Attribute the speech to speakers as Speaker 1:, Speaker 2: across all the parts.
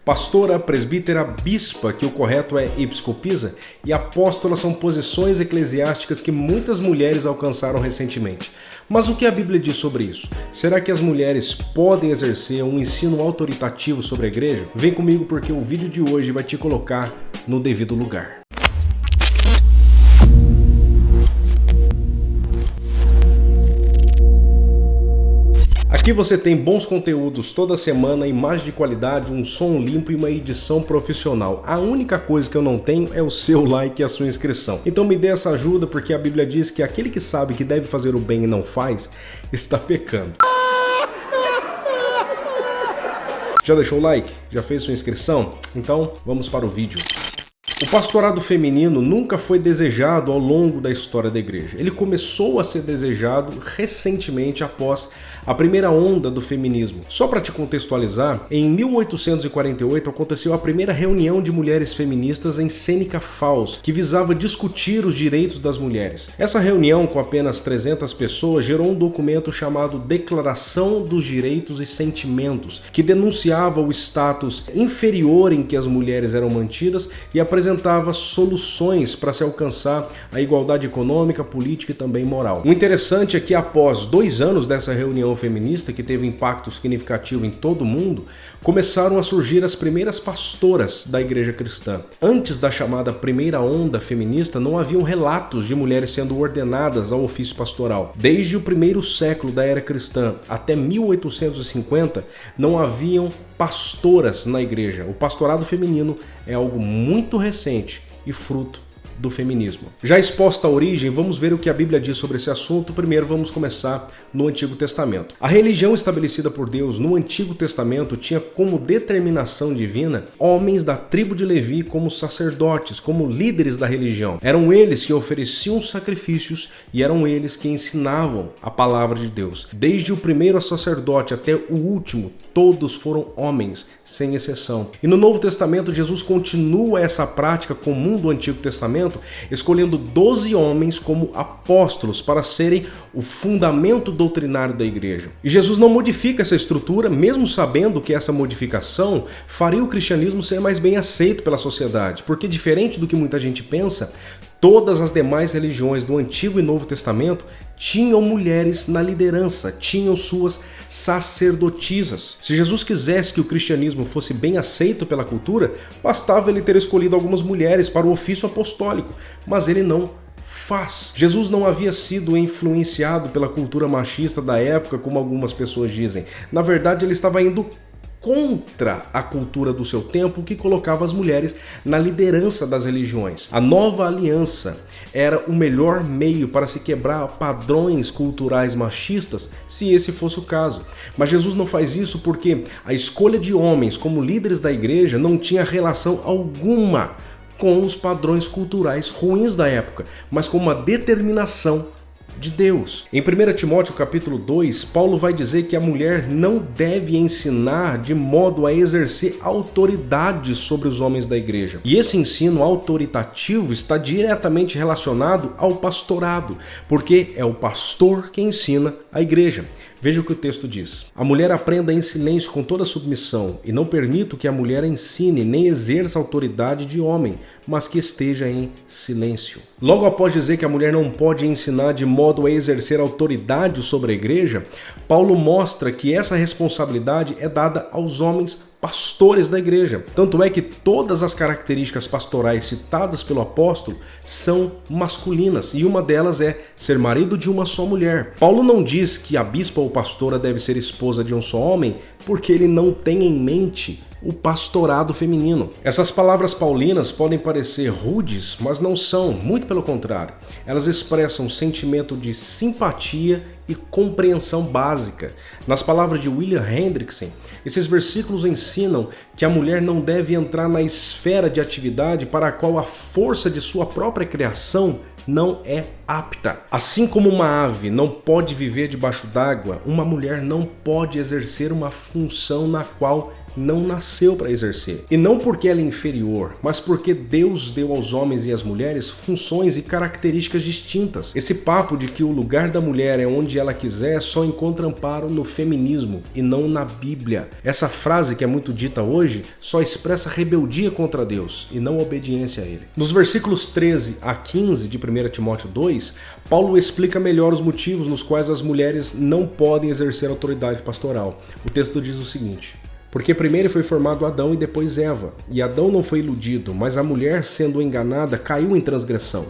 Speaker 1: Pastora, presbítera, bispa, que o correto é episcopisa, e apóstola são posições eclesiásticas que muitas mulheres alcançaram recentemente. Mas o que a Bíblia diz sobre isso? Será que as mulheres podem exercer um ensino autoritativo sobre a igreja? Vem comigo porque o vídeo de hoje vai te colocar no devido lugar. Aqui você tem bons conteúdos toda semana, imagem de qualidade, um som limpo e uma edição profissional. A única coisa que eu não tenho é o seu like e a sua inscrição. Então me dê essa ajuda, porque a Bíblia diz que aquele que sabe que deve fazer o bem e não faz, está pecando. Já deixou o like? Já fez sua inscrição? Então vamos para o vídeo. O pastorado feminino nunca foi desejado ao longo da história da igreja. Ele começou a ser desejado recentemente após a primeira onda do feminismo. Só para te contextualizar, em 1848 aconteceu a primeira reunião de mulheres feministas em Seneca Falls, que visava discutir os direitos das mulheres. Essa reunião, com apenas 300 pessoas, gerou um documento chamado Declaração dos Direitos e Sentimentos, que denunciava o status inferior em que as mulheres eram mantidas e apresentava soluções para se alcançar a igualdade econômica, política e também moral. O interessante é que após 2 anos dessa reunião feminista, que teve impacto significativo em todo o mundo, começaram a surgir as primeiras pastoras da igreja cristã. Antes da chamada primeira onda feminista, não haviam relatos de mulheres sendo ordenadas ao ofício pastoral. Desde o primeiro século da era cristã até 1850, não haviam pastoras na igreja. O pastorado feminino é algo muito recente e fruto do feminismo. Já exposta a origem, vamos ver o que a Bíblia diz sobre esse assunto. Primeiro vamos começar no Antigo Testamento. A religião estabelecida por Deus no Antigo Testamento tinha como determinação divina homens da tribo de Levi como sacerdotes, como líderes da religião. Eram eles que ofereciam sacrifícios e eram eles que ensinavam a palavra de Deus. Desde o primeiro sacerdote até o último, todos foram homens, sem exceção. E no Novo Testamento, Jesus continua essa prática comum do Antigo Testamento, escolhendo 12 homens como apóstolos para serem o fundamento doutrinário da igreja. E Jesus não modifica essa estrutura, mesmo sabendo que essa modificação faria o cristianismo ser mais bem aceito pela sociedade, porque diferente do que muita gente pensa, todas as demais religiões do Antigo e Novo Testamento tinham mulheres na liderança, tinham suas sacerdotisas. Se Jesus quisesse que o cristianismo fosse bem aceito pela cultura, bastava ele ter escolhido algumas mulheres para o ofício apostólico, mas ele não faz. Jesus não havia sido influenciado pela cultura machista da época, como algumas pessoas dizem. Na verdade, ele estava indo contra a cultura do seu tempo, que colocava as mulheres na liderança das religiões. A nova aliança era o melhor meio para se quebrar padrões culturais machistas, se esse fosse o caso. Mas Jesus não faz isso porque a escolha de homens como líderes da igreja não tinha relação alguma com os padrões culturais ruins da época, mas com uma determinação de Deus. Em 1 Timóteo capítulo 2, Paulo vai dizer que a mulher não deve ensinar de modo a exercer autoridade sobre os homens da igreja. E esse ensino autoritativo está diretamente relacionado ao pastorado, porque é o pastor que ensina a igreja. Veja o que o texto diz. A mulher aprenda em silêncio com toda submissão, e não permito que a mulher ensine nem exerça autoridade de homem, mas que esteja em silêncio. Logo após dizer que a mulher não pode ensinar de modo a exercer autoridade sobre a igreja, Paulo mostra que essa responsabilidade é dada aos homens pastores da igreja. Tanto é que todas as características pastorais citadas pelo apóstolo são masculinas, e uma delas é ser marido de uma só mulher. Paulo não diz que a bispa ou pastora deve ser esposa de um só homem, porque ele não tem em mente o pastorado feminino. Essas palavras paulinas podem parecer rudes, mas não são, muito pelo contrário. Elas expressam um sentimento de simpatia e compreensão básica. Nas palavras de William Hendrickson, esses versículos ensinam que a mulher não deve entrar na esfera de atividade para a qual a força de sua própria criação não é apta. Assim como uma ave não pode viver debaixo d'água, uma mulher não pode exercer uma função na qual não nasceu para exercer. E não porque ela é inferior, mas porque Deus deu aos homens e às mulheres funções e características distintas. Esse papo de que o lugar da mulher é onde ela quiser só encontra amparo no feminismo e não na Bíblia. Essa frase que é muito dita hoje só expressa rebeldia contra Deus e não obediência a Ele. Nos versículos 13 a 15 de 1 Timóteo 2, Paulo explica melhor os motivos nos quais as mulheres não podem exercer autoridade pastoral. O texto diz o seguinte: porque primeiro foi formado Adão e depois Eva, e Adão não foi iludido, mas a mulher, sendo enganada, caiu em transgressão.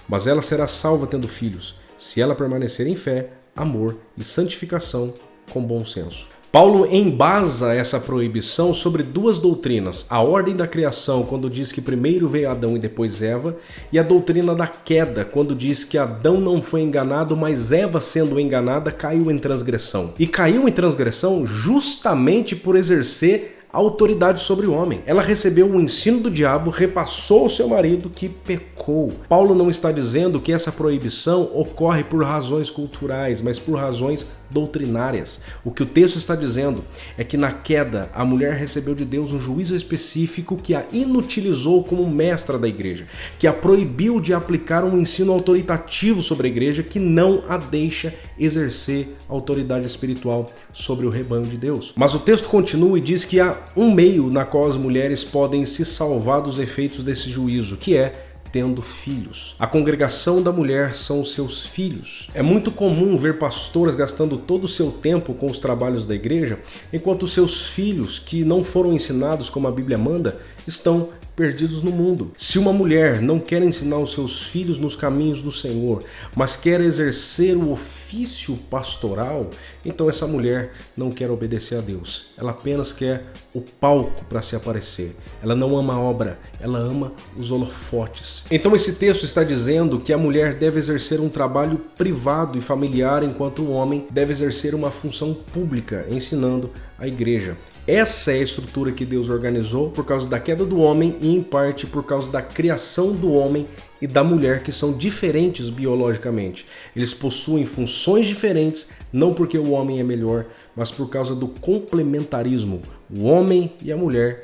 Speaker 1: Mas ela será salva tendo filhos, se ela permanecer em fé, amor e santificação com bom senso. Paulo embasa essa proibição sobre duas doutrinas: a ordem da criação, quando diz que primeiro veio Adão e depois Eva, e a doutrina da queda, quando diz que Adão não foi enganado, mas Eva, sendo enganada, caiu em transgressão. E caiu em transgressão justamente por exercer autoridade sobre o homem. Ela recebeu o ensino do diabo, repassou ao seu marido que pecou. Paulo não está dizendo que essa proibição ocorre por razões culturais, mas por razões doutrinárias. O que o texto está dizendo é que na queda a mulher recebeu de Deus um juízo específico que a inutilizou como mestra da igreja, que a proibiu de aplicar um ensino autoritativo sobre a igreja, que não a deixa exercer autoridade espiritual sobre o rebanho de Deus. Mas o texto continua e diz que há um meio na qual as mulheres podem se salvar dos efeitos desse juízo, que é tendo filhos. A congregação da mulher são os seus filhos. É muito comum ver pastoras gastando todo o seu tempo com os trabalhos da igreja, enquanto seus filhos, que não foram ensinados como a Bíblia manda, estão perdidos no mundo. Se uma mulher não quer ensinar os seus filhos nos caminhos do Senhor, mas quer exercer o ofício pastoral, então essa mulher não quer obedecer a Deus. Ela apenas quer o palco para se aparecer. Ela não ama a obra, ela ama os holofotes. Então esse texto está dizendo que a mulher deve exercer um trabalho privado e familiar, enquanto o homem deve exercer uma função pública, ensinando a igreja. Essa é a estrutura que Deus organizou por causa da queda do homem e, em parte, por causa da criação do homem e da mulher, que são diferentes biologicamente. Eles possuem funções diferentes, não porque o homem é melhor, mas por causa do complementarismo. O homem e a mulher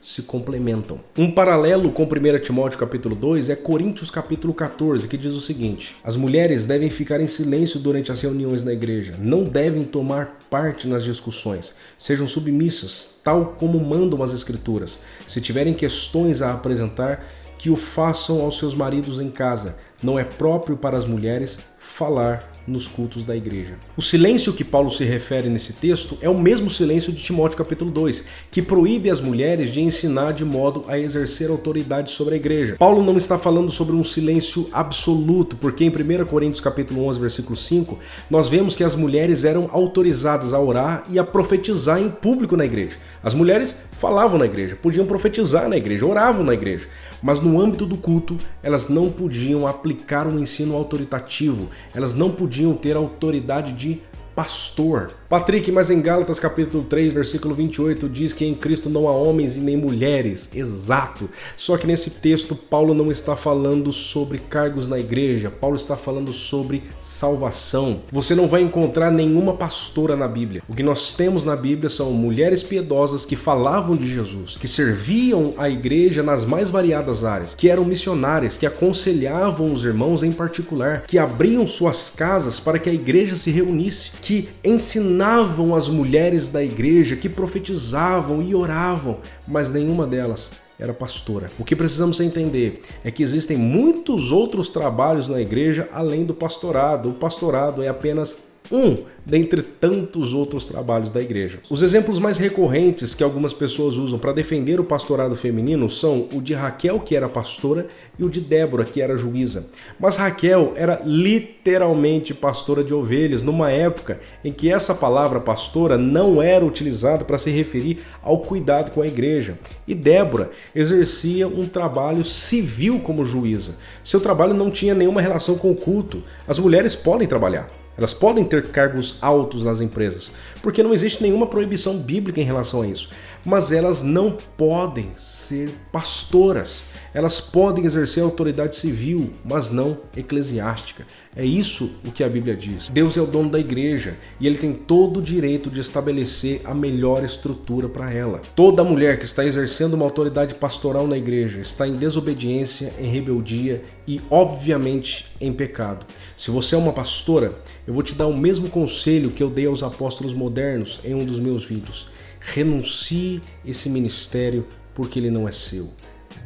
Speaker 1: se complementam. Um paralelo com 1 Timóteo capítulo 2 é Coríntios capítulo 14, que diz o seguinte: as mulheres devem ficar em silêncio durante as reuniões na igreja, não devem tomar parte nas discussões, sejam submissas, tal como mandam as escrituras. Se tiverem questões a apresentar, que o façam aos seus maridos em casa. Não é próprio para as mulheres falar nos cultos da igreja. O silêncio que Paulo se refere nesse texto é o mesmo silêncio de Timóteo capítulo 2, que proíbe as mulheres de ensinar de modo a exercer autoridade sobre a igreja. Paulo não está falando sobre um silêncio absoluto, porque em 1 Coríntios capítulo 11, versículo 5, nós vemos que as mulheres eram autorizadas a orar e a profetizar em público na igreja. As mulheres falavam na igreja, podiam profetizar na igreja, oravam na igreja, mas no âmbito do culto, elas não podiam aplicar um ensino autoritativo, elas não podiam ter autoridade de pastor. Patrick, mas em Gálatas capítulo 3, versículo 28 diz que em Cristo não há homens e nem mulheres. Exato. Só que nesse texto Paulo não está falando sobre cargos na igreja. Paulo está falando sobre salvação. Você não vai encontrar nenhuma pastora na Bíblia. O que nós temos na Bíblia são mulheres piedosas que falavam de Jesus, que serviam a igreja nas mais variadas áreas, que eram missionárias, que aconselhavam os irmãos em particular, que abriam suas casas para que a igreja se reunisse, que ensinavam as mulheres da igreja, que profetizavam e oravam, mas nenhuma delas era pastora. O que precisamos entender é que existem muitos outros trabalhos na igreja além do pastorado. O pastorado é apenas um dentre tantos outros trabalhos da igreja. Os exemplos mais recorrentes que algumas pessoas usam para defender o pastorado feminino são o de Raquel, que era pastora, e o de Débora, que era juíza. Mas Raquel era literalmente pastora de ovelhas, numa época em que essa palavra pastora não era utilizada para se referir ao cuidado com a igreja. E Débora exercia um trabalho civil como juíza. Seu trabalho não tinha nenhuma relação com o culto. As mulheres podem trabalhar. Elas podem ter cargos altos nas empresas, porque não existe nenhuma proibição bíblica em relação a isso. mas elas não podem ser pastoras. Elas podem exercer autoridade civil, mas não eclesiástica. É isso o que a Bíblia diz. Deus é o dono da igreja e ele tem todo o direito de estabelecer a melhor estrutura para ela. Toda mulher que está exercendo uma autoridade pastoral na igreja está em desobediência, em rebeldia e, obviamente, em pecado. Se você é uma pastora, eu vou te dar o mesmo conselho que eu dei aos apóstolos modernos em um dos meus vídeos. Renuncie esse ministério porque ele não é seu.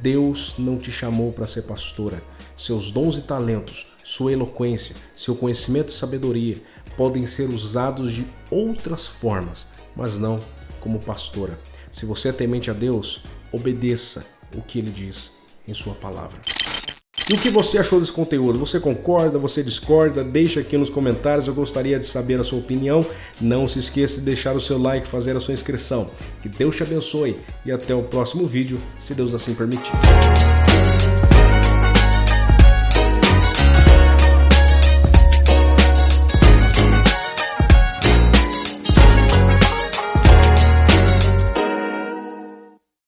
Speaker 1: Deus não te chamou para ser pastora. Seus dons e talentos, sua eloquência, seu conhecimento e sabedoria podem ser usados de outras formas, mas não como pastora. Se você é temente a Deus, obedeça o que ele diz em sua palavra. E o que você achou desse conteúdo? Você concorda? Você discorda? Deixa aqui nos comentários, eu gostaria de saber a sua opinião. Não se esqueça de deixar o seu like, fazer a sua inscrição. Que Deus te abençoe e até o próximo vídeo, se Deus assim permitir.